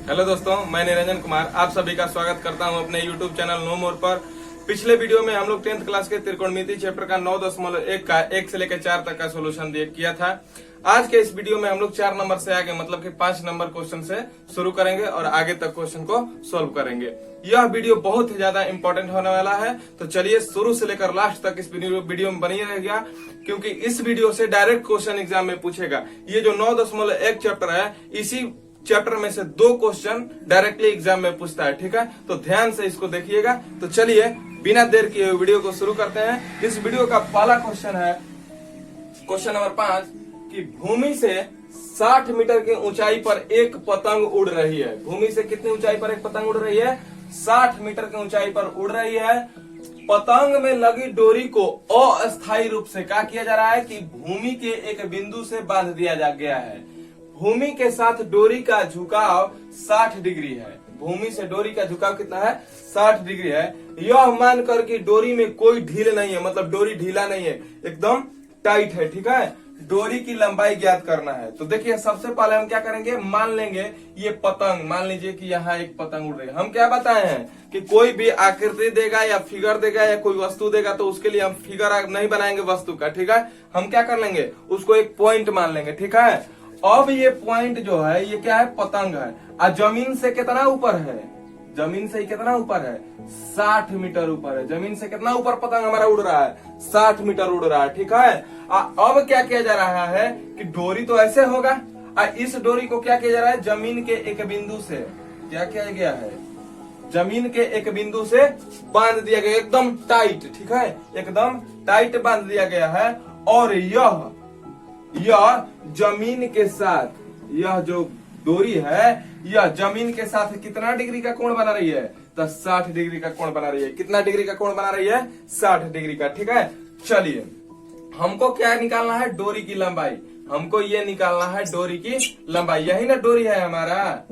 Hello दोस्तों, मैं निरंजन कुमार आप सभी का स्वागत करता हूं अपने YouTube चैनल नो मोर पर। पिछले वीडियो में हम लोग 10th क्लास के त्रिकोणमिति चैप्टर का 9.1 का 1 से लेकर 4 तक का सोल्यूशन किया था। आज के इस वीडियो में हम लोग 4 नंबर से आगे मतलब कि 5 नंबर क्वेश्चन से शुरू करेंगे और आगे तक क्वेश्चन को सोल्व करेंगे। यह वीडियो बहुत ही ज्यादा इंपॉर्टेंट होने वाला है, तो चलिए शुरू से लेकर लास्ट तक इस वीडियो में बनी रहेगा, क्योंकि इस वीडियो से डायरेक्ट क्वेश्चन एग्जाम में पूछेगा। ये जो 9.1 चैप्टर है, इसी चैप्टर में से 2 क्वेश्चन डायरेक्टली एग्जाम में पूछता है। ठीक है, तो ध्यान से इसको देखिएगा। तो चलिए बिना देर किए वीडियो को शुरू करते हैं। इस वीडियो का पहला क्वेश्चन है क्वेश्चन नंबर 5 कि भूमि से 60 मीटर की ऊंचाई पर एक पतंग उड़ रही है। भूमि से कितनी ऊंचाई पर एक पतंग उड़ रही है? 60 मीटर की ऊंचाई पर उड़ रही है। पतंग में लगी डोरी को अस्थायी रूप से क्या किया जा रहा है कि भूमि के एक बिंदु से बांध दिया गया है। भूमि के साथ डोरी का झुकाव 60 डिग्री है। भूमि से डोरी का झुकाव कितना है? 60 डिग्री है। यह मानकर कि डोरी में कोई ढील नहीं है, मतलब डोरी ढीला नहीं है, एकदम टाइट है। ठीक है, डोरी की लंबाई ज्ञात करना है। तो देखिए सबसे पहले हम क्या करेंगे, मान लेंगे ये पतंग, मान लीजिए कि यहाँ एक पतंग उड़ रही है। हम क्या बताए हैं कि कोई भी आकृति देगा या फिगर देगा या कोई वस्तु देगा तो उसके लिए हम फिगर नहीं बनाएंगे वस्तु का। ठीक है, हम क्या कर लेंगे, उसको एक पॉइंट मान लेंगे। ठीक है, अब ये पॉइंट जो है ये क्या है? पतंग है। और जमीन से कितना ऊपर है? जमीन से कितना ऊपर है? 60 मीटर ऊपर है। जमीन से कितना ऊपर पतंग हमारा उड़ रहा है? 60 मीटर उड़ रहा है। ठीक है, अब क्या किया जा रहा है कि डोरी तो ऐसे होगा, और इस डोरी को क्या किया जा रहा है? जमीन के एक बिंदु से क्या किया गया है? जमीन के एक बिंदु से बांध दिया गया, एकदम टाइट। ठीक है, एकदम टाइट बांध दिया गया है। और यह जमीन के साथ, यह जो डोरी है यह जमीन के साथ कितना डिग्री का कोण बना रही है? तो 60 डिग्री का कोण बना रही है। कितना डिग्री का कोण बना रही है? 60 डिग्री का। ठीक है, चलिए हमको क्या निकालना है? डोरी की लंबाई। हमको ये निकालना है डोरी की लंबाई। यही ना डोरी है हमारा,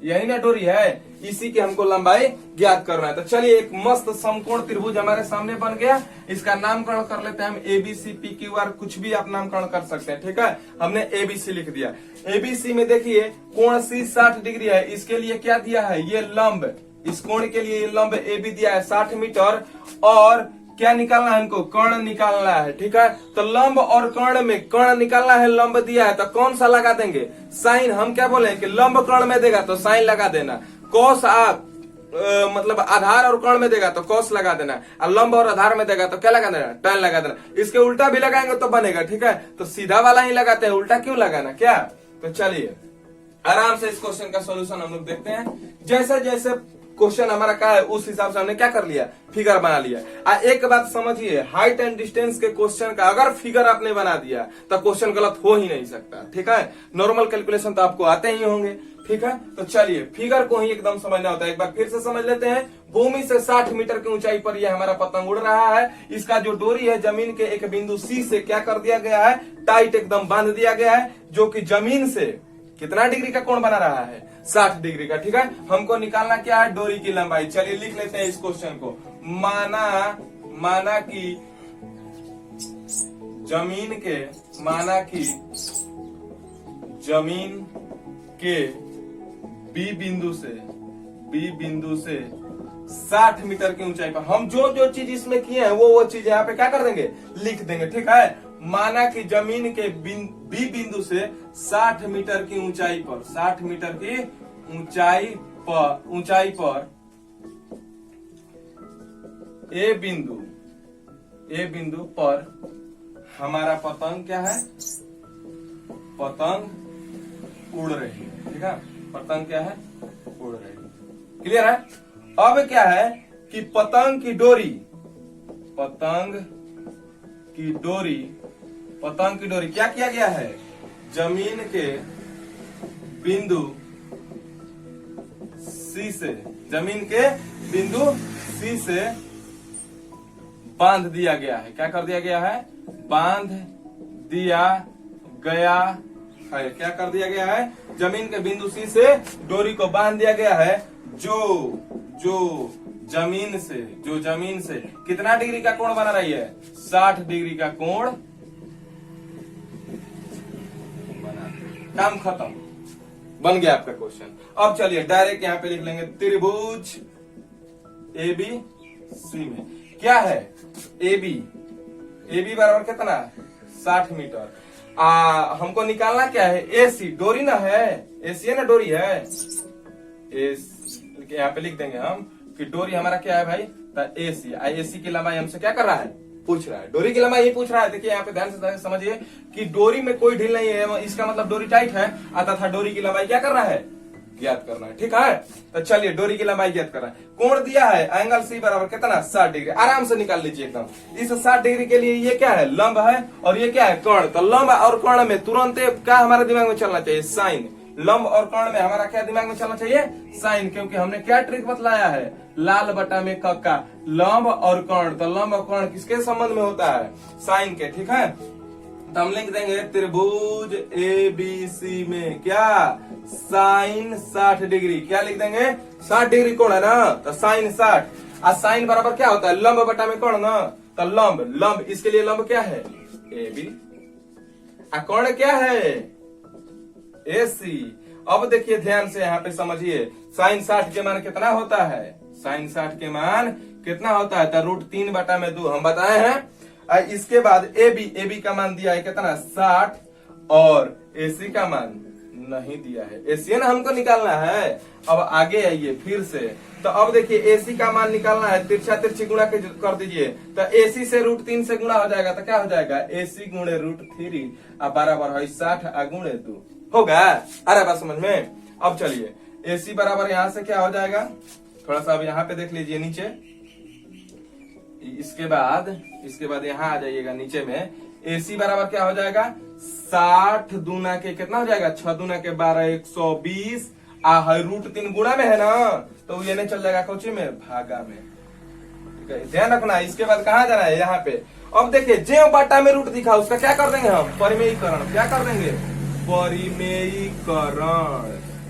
यही ना डोरी है, इसी की हमको लंबाई ज्ञात करना है। तो चलिए एक मस्त समकोण त्रिभुज हमारे सामने बन गया। इसका नामकरण कर लेते हैं हम ABC PQR, कुछ भी आप नामकरण कर सकते हैं। ठीक है, हमने ABC लिख दिया। ABC में देखिए कोण C 60 डिग्री है। इसके लिए क्या दिया है? ये लंब, इस कोण के लिए लंब AB दिया है 60 मीटर। और क्या निकालना है हमको? कर्ण निकालना है। ठीक है, तो लंब और कर्ण में कर्ण निकालना है। लंब दिया है तो कौन सा लगा देंगे? साइन। हम क्या बोले कि लंब कर्ण में देगा तो साइन लगा देना। कौस आप मतलब आधार और कर्ण में देगा तो कौस लगा देना, और लंब और आधार में देगा तो क्या लगा देना? टैन लगा देना। इसके उल्टा भी लगाएंगे तो बनेगा। ठीक है, तो सीधा वाला ही लगाते हैं, उल्टा क्यों लगाना क्या? तो चलिए आराम से इस क्वेश्चन का सॉल्यूशन हम लोग देखते हैं। जैसे जैसे क्वेश्चन हमारा क्या है उस हिसाब से हमने क्या कर लिया? फिगर बना लिया। एक बात समझिए, हाइट एंड डिस्टेंस के क्वेश्चन का अगर फिगर आपने बना दिया तो क्वेश्चन गलत हो ही नहीं सकता। ठीक है, नॉर्मल कैलकुलेशन तो आपको आते ही होंगे। ठीक है, तो चलिए फिगर को ही एकदम समझना होता है। एक बार फिर से समझ लेते हैं। भूमि से 60 मीटर की ऊंचाई पर यह हमारा पतंग उड़ रहा है। इसका जो डोरी है जमीन के एक बिंदु C से क्या कर दिया गया है? टाइट एकदम बांध दिया गया है, जो कि जमीन से कितना डिग्री का कोण बना रहा है? 60 डिग्री का। ठीक है, हमको निकालना क्या है? डोरी की लंबाई। चलिए लिख लेते हैं इस क्वेश्चन को। माना कि जमीन के बी बिंदु से 60 मीटर की ऊंचाई पर हम जो चीज इसमें किए हैं वो चीज यहाँ पे क्या कर देंगे? लिख देंगे। ठीक है, माना कि जमीन के बी बिंदु से 60 मीटर की ऊंचाई पर, 60 मीटर की ऊंचाई पर ए बिंदु पर हमारा पतंग क्या है? पतंग उड़ रही है। ठीक है, पतंग क्या है? उड़ रही है। क्लियर है? अब क्या है कि पतंग की डोरी क्या किया गया है? जमीन के बिंदु C से बांध दिया गया है। क्या कर दिया गया है? बांध दिया गया है। क्या कर दिया गया है? जमीन के बिंदु C से डोरी को बांध दिया गया है, जो जमीन से कितना डिग्री का कोण बना रही है? 60 डिग्री का कोण बना। काम खत्म। बन गया आपका क्वेश्चन। अब चलिए डायरेक्ट यहाँ पे लिख लेंगे त्रिभुज ABC में क्या है AB बराबर कितना 60 मीटर। हमको निकालना क्या है AC, डोरी ना है, AC है ना, डोरी है। यहाँ पे लिख देंगे हम कि डोरी हमारा क्या है भाई, AC की लंबाई हमसे क्या कर रहा है, पूछ रहा है, डोरी की लंबाई ये पूछ रहा है। देखिए यहाँ पे ध्यान से समझिए कि डोरी में कोई ढील नहीं है, इसका मतलब डोरी टाइट है, तथा डोरी की लंबाई क्या करना है, ज्ञात करना है। ठीक है, तो चलिए डोरी की लंबाई ज्ञात करना है। कोण दिया है एंगल C बराबर कितना 60 डिग्री, आराम से निकाल लीजिए एकदम। इस 60 डिग्री के लिए ये क्या है, लंब है, और ये क्या है, कोण। तो लंब और कोण में तुरंत क्या हमारे दिमाग में चलना चाहिए, साइन। लंब और कोण में हमारा क्या दिमाग में चलना चाहिए, साइन, क्योंकि हमने क्या ट्रिक बतलाया है, लाल बटा में कक्का, लंब और कोण। तो लंब और कोण किसके संबंध में होता है, साइन के। ठीक है, तो हम लिख देंगे त्रिभुज ABC में क्या, साइन 60 डिग्री। क्या लिख देंगे, 60 डिग्री कोण है ना, तो साइन 60। और साइन बराबर क्या होता है, लंब बटा में कोण ना, तो लंब, इसके लिए लंब क्या है AB, कोण क्या है AC। अब देखिए ध्यान से यहाँ पे समझिए, साइन 60 के मान कितना होता है, साइन 60 के मान कितना होता है, तो √3 बटा में 2 हम बताए हैं। इसके बाद AB का मान दिया है कितना 60, और AC का मान नहीं दिया है, AC ना हमको निकालना है। अब आगे आइए फिर से, तो अब देखिए AC का मान निकालना है, तिरछा तिरछी गुणा कर दीजिए, तो AC से √3 से गुणा हो जाएगा, तो क्या हो जाएगा, AC गुणे √3 बराबर है 60 गुणे 2 होगा। अरे बात समझ में। अब चलिए AC बराबर यहाँ से क्या हो जाएगा, थोड़ा सा अब यहाँ पे देख लीजिए नीचे, इसके बाद यहाँ आ जाइएगा नीचे में, AC बराबर क्या हो जाएगा, 60 दूना के कितना हो जाएगा, 6 दूना के 12 120, √3 गुणा में है ना, तो ये नहीं चल जाएगा कोची में, भागा में। ठीक है, ध्यान रखना। इसके बाद कहाँ जाना है, यहाँ पे। अब देखिए जो बाटा में रूट दिखा उसका क्या कर देंगे हम, परिमेयीकरण। क्या कर देंगे, परिमेयीकरण।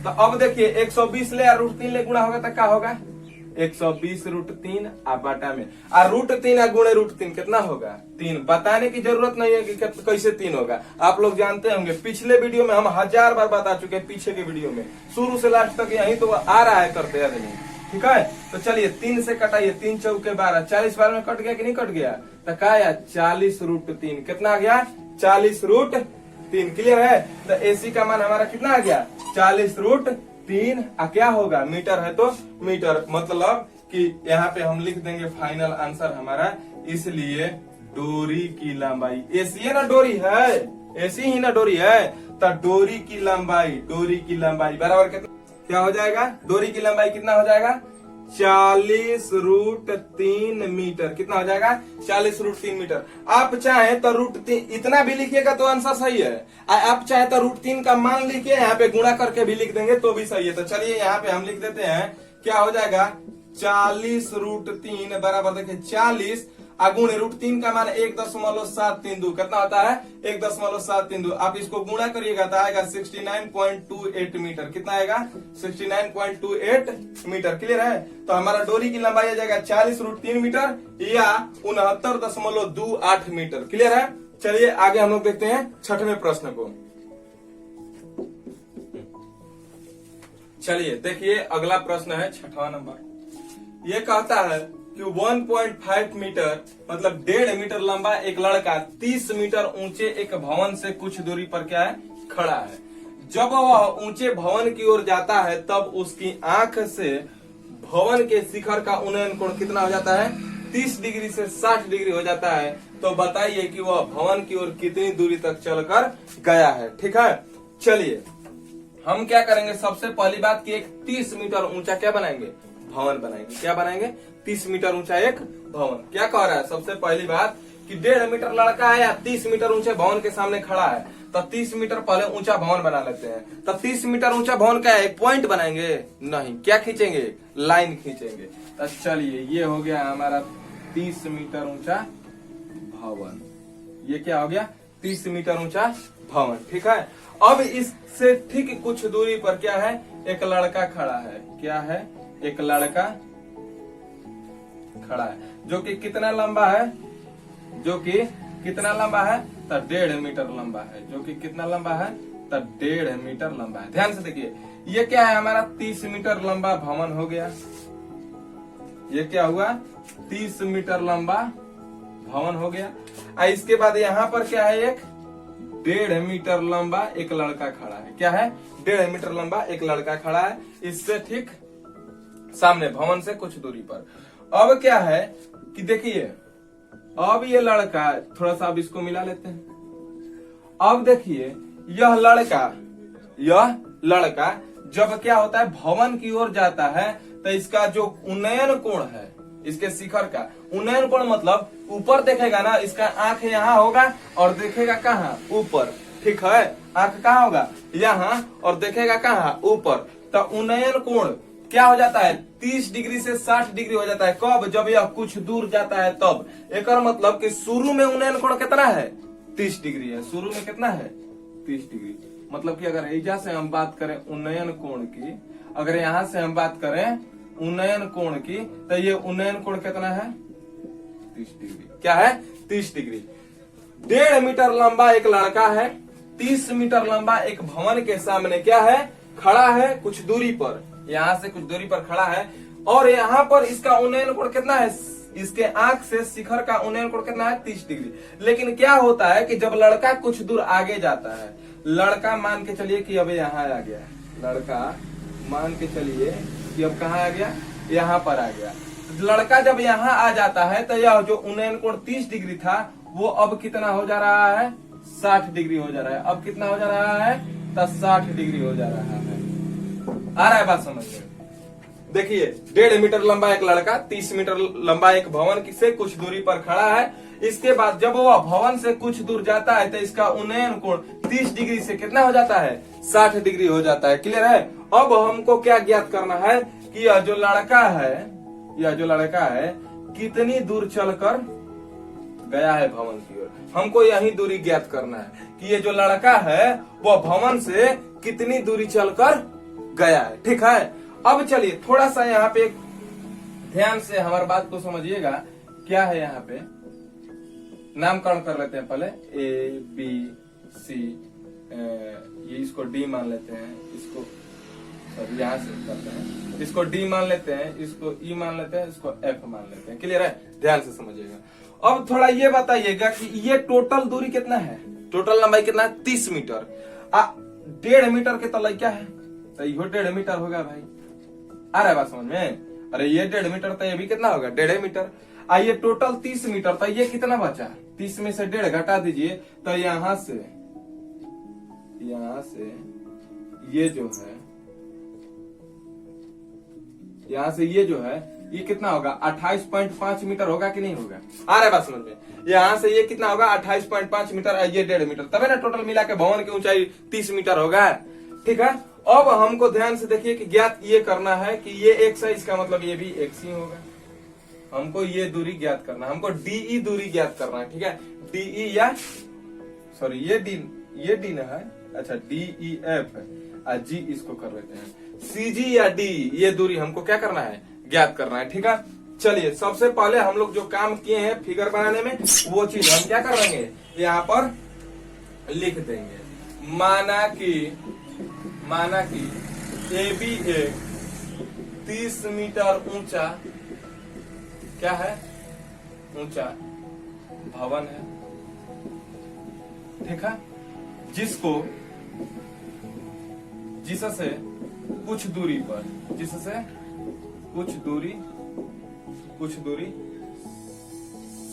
तो अब देखिए 120 ले √3 ले गुणा होगा तो क्या होगा, 120 √3 बाटा में, √3 गुणे √3 कितना होगा 3। बताने की जरूरत नहीं है कि कैसे 3 होगा, आप लोग जानते होंगे। पिछले वीडियो में हम 1000 बार बता चुके हैं, पीछे के वीडियो में शुरू से लास्ट तक यही तो आ रहा है करते आदमी। ठीक है, तो चलिए 3 से कटाइए, 3 चौके 12, 40 बार में कट गया कि नहीं कट गया, तो क्या आया 40 √3, कितना आ गया 40 √3। क्लियर है, तो AC का मान हमारा कितना आ गया 40 √3। क्या होगा, मीटर है तो मीटर, मतलब कि यहाँ पे हम लिख देंगे फाइनल आंसर हमारा। इसलिए डोरी की लंबाई, AC है ना डोरी है, AC ही ना डोरी है, तो डोरी की लंबाई बराबर कितना क्या हो जाएगा, डोरी की लंबाई कितना हो जाएगा 40 √3 मीटर। कितना हो जाएगा 40 √3 मीटर। आप चाहे तो √3 इतना भी लिखिएगा तो आंसर सही है, आप चाहे तो √3 का मान लिखिए, यहाँ पे गुणा करके भी लिख देंगे तो भी सही है। तो चलिए यहाँ पे हम लिख देते हैं, क्या हो जाएगा 40 √3 बराबर देखिए 40 गुणे √3 का मान 1.732, कितना होता है 1.732। आप इसको गुणा करिएगा तो आएगा 69.28 मीटर। कितना आएगा 69.28 मीटर। क्लियर है, तो हमारा डोरी की लंबाई आ जाएगा 40 √3 मीटर या 69.28 मीटर। क्लियर है, चलिए आगे हम लोग देखते हैं छठवें प्रश्न को। चलिए देखिए अगला प्रश्न है 6वां नंबर। ये कहता है कि 1.5 मीटर मतलब 1.5 मीटर लंबा एक लड़का 30 मीटर ऊंचे एक भवन से कुछ दूरी पर क्या है खड़ा है। जब वह ऊंचे भवन की ओर जाता है तब उसकी आंख से भवन के शिखर का उन्नयन कोण कितना हो जाता है 30 डिग्री से 60 डिग्री हो जाता है। तो बताइए कि वह भवन की ओर कितनी दूरी तक चलकर गया है। ठीक है, चलिए हम क्या करेंगे, सबसे पहली बात कि एक 30 मीटर ऊंचा क्या बनाएंगे, भवन बनाएंगे। क्या बनाएंगे, 30 मीटर ऊंचा एक भवन। क्या कह रहा है, सबसे पहली बात कि 1.5 मीटर लड़का है या 30 मीटर ऊंचे भवन के सामने खड़ा है, तो 30 मीटर पहले ऊंचा भवन बना लेते हैं। तो 30 मीटर ऊंचा भवन क्या है, एक पॉइंट बनाएंगे, नहीं क्या खींचेंगे, लाइन खींचेंगे। तो चलिए ये हो गया हमारा 30 मीटर ऊंचा भवन। ये क्या हो गया 30 मीटर ऊंचा भवन। ठीक है, अब इससे ठीक कुछ दूरी पर क्या है, एक लड़का खड़ा है। क्या है, एक लड़का खड़ा है जो कि कितना लंबा है, जो कि कितना लंबा है, तो 1.5 मीटर लंबा है, जो कि कितना लंबा है तो 1.5 मीटर लंबा है। ध्यान से देखिए, ये क्या है हमारा 30 मीटर लंबा भवन हो गया। ये क्या हुआ 30 मीटर लंबा भवन हो गया। इसके बाद यहाँ पर क्या है, एक 1.5 मीटर लंबा एक लड़का खड़ा है। क्या है 1.5 मीटर लंबा एक लड़का खड़ा है, इससे ठीक सामने भवन से कुछ दूरी पर। अब क्या है कि देखिए, अब ये लड़का थोड़ा सा अब इसको मिला लेते हैं। अब देखिए यह लड़का जब क्या होता है भवन की ओर जाता है तो इसका जो उन्नयन कोण है, इसके शिखर का उन्नयन कोण मतलब ऊपर देखेगा ना, इसका आंख यहाँ होगा और देखेगा कहाँ ऊपर। ठीक है, आंख कहाँ होगा यहाँ और देखेगा कहाँ ऊपर। तो उन्नयन कोण क्या हो जाता है 30 डिग्री से 60 डिग्री हो जाता है। कब, जब यह कुछ दूर जाता है तब। एक मतलब कि शुरू में उन्नयन कोण कितना है 30 डिग्री है। शुरू में कितना है 30 डिग्री। मतलब कि अगर ऐजा से हम बात करें उन्नयन कोण की, अगर यहाँ से हम बात करें उन्नयन कोण की, तो ये उन्नयन कोण कितना है 30 डिग्री। क्या है 30 डिग्री। 1.5 मीटर लंबा एक लड़का है, 30 मीटर लंबा एक भवन के सामने क्या है खड़ा है, कुछ दूरी पर, यहाँ से कुछ दूरी पर खड़ा है। और यहाँ पर इसका उन्नयन कोण कितना है, इसके आंख से शिखर का उन्नयन कोण कितना है 30 डिग्री। लेकिन क्या होता है कि जब लड़का कुछ दूर आगे जाता है, लड़का मान के चलिए कि अब यहाँ आ गया, लड़का मान के चलिए कि अब कहाँ आ गया, यहाँ पर आ गया। लड़का जब यहाँ आ जाता है तो यह जो उन्नयन कोण 30 डिग्री था वो अब कितना हो जा रहा है 60 डिग्री हो जा रहा है। अब कितना हो जा रहा है तो 60 डिग्री हो जा रहा है। आ रहा है बात समझ में। देखिए 1.5 मीटर लंबा एक लड़का, 30 मीटर लंबा एक भवन से कुछ दूरी पर खड़ा है। इसके बाद जब वह भवन से कुछ दूर जाता है तो इसका उन्नयन कोण 30 डिग्री से कितना हो जाता है 60 डिग्री हो जाता है। क्लियर है। अब हमको क्या ज्ञात करना है कि यह जो लड़का है कितनी दूर चलकर गया है भवन की ओर। हमको यही दूरी ज्ञात करना है कि ये जो लड़का है वह भवन से कितनी दूरी चलकर गया है। ठीक है। अब चलिए थोड़ा सा यहाँ पे ध्यान से हमारी बात को समझिएगा। क्या है यहाँ पे, नामकरण कर लेते हैं पहले, A B C, ये इसको D मान लेते हैं, इसको यहाँ से करते हैं, इसको D मान लेते हैं, इसको E मान लेते हैं, इसको F मान लेते हैं। क्लियर है। ध्यान से समझिएगा। अब थोड़ा ये बताइएगा कि ये टोटल दूरी कितना है, टोटल लंबाई कितना है 30 मीटर। 1.5 मीटर के तलाई क्या है तो ये 1.5 मीटर होगा भाई। आ रहा है बात समझ में। अरे ये 1.5 मीटर तो ये भी कितना होगा 1.5 मीटर। आइए टोटल 30 मीटर, तो ये कितना बचा 30 में से 1.5 घटा दीजिए तो यहाँ से ये जो है, यहाँ से ये जो है ये कितना होगा 28.5 मीटर होगा कि नहीं होगा। आ रहा है बात समझ में। यहाँ से ये कितना होगा 28.5 मीटर, ये 1.5 मीटर, तबे ना टोटल मिला के भवन की ऊंचाई 30 मीटर होगा। ठीक है। अब हमको ध्यान से देखिए कि ज्ञात ये करना है कि ये x है, इसका मतलब ये भी x ही होगा। हमको ये दूरी ज्ञात करना है, हमको DE दूरी ज्ञात करना है। ठीक है। DE या सॉरी ये D ना है, अच्छा DEF है, G इसको कर लेते हैं, CG या D ये दूरी हमको क्या करना है ज्ञात करना है। ठीक है। चलिए सबसे पहले हम लोग जो काम किए हैं फिगर बनाने में वो चीज हम क्या करेंगे यहाँ पर लिख देंगे। माना कि AB एक 30 मीटर ऊंचा क्या है ऊंचा भवन है। ठीक है। जिससे कुछ दूरी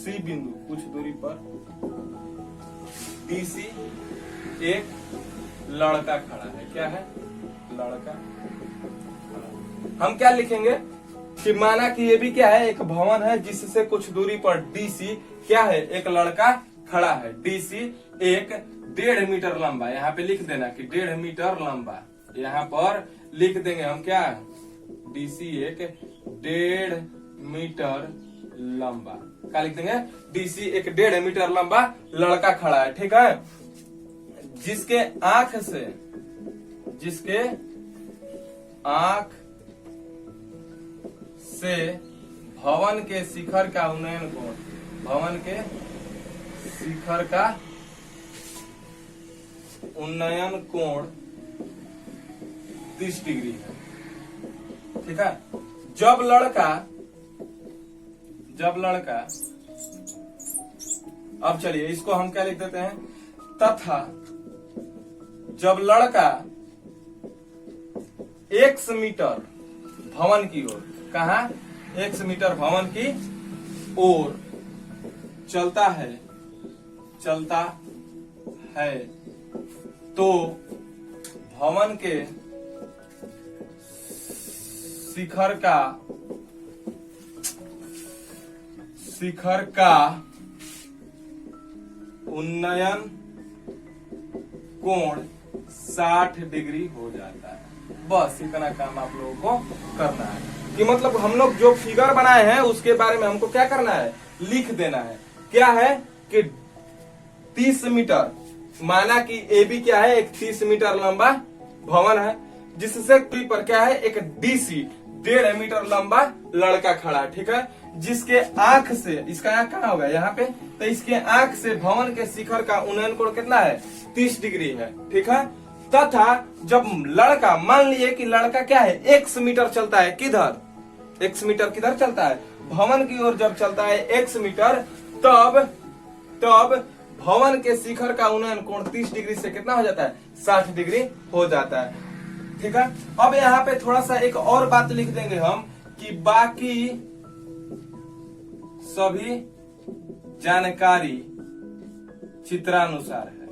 C बिंदु कुछ दूरी पर DC एक लड़का खड़ा है। क्या है लड़का खड़ा। हम क्या लिखेंगे कि माना कि ये भी क्या है एक भवन है जिससे कुछ दूरी पर DC क्या है एक लड़का खड़ा है। DC एक 1.5 मीटर लंबा, यहाँ पे लिख देना कि 1.5 मीटर लंबा, यहाँ पर लिख देंगे हम क्या DC एक 1.5 मीटर लंबा, क्या लिख देंगे DC एक 1.5 मीटर लंबा लड़का खड़ा है। ठीक है। जिसके आंख से भवन के शिखर का उन्नयन कोण, भवन के शिखर का उन्नयन कोण 30 डिग्री है। ठीक है, जब लड़का अब चलिए इसको हम क्या लिख देते हैं, तथा जब लड़का 100 मीटर भवन की ओर, कहा 100 मीटर भवन की ओर चलता है तो भवन के शिखर का उन्नयन कोण 60 डिग्री हो जाता है। बस इतना काम आप लोगों को करना है कि मतलब हम लोग जो फिगर बनाए हैं उसके बारे में हमको क्या करना है, लिख देना है। क्या है कि 30 मीटर, माना कि ए बी क्या है, एक 30 मीटर लंबा भवन है, जिससे पी पर क्या है, एक डीसी 1.5 मीटर लंबा लड़का खड़ा है। ठीक है, जिसके आंख से, इसका आंख कहाँ होगा, यहाँ पे, तो इसके आंख से भवन के शिखर का उन्नयन कोण कितना है, 30 डिग्री है। ठीक है, तथा जब लड़का, मान लिए कि लड़का क्या है, 100 मीटर चलता है, किधर 100 मीटर किधर चलता है, भवन की ओर जब चलता है 100 मीटर, तब भवन के शिखर का उन्नयन कोण 30 डिग्री से कितना हो जाता है, 60 डिग्री हो जाता है। ठीक है, अब यहाँ पे थोड़ा सा एक और बात लिख देंगे हम कि बाकी सभी जानकारी चित्रानुसार है।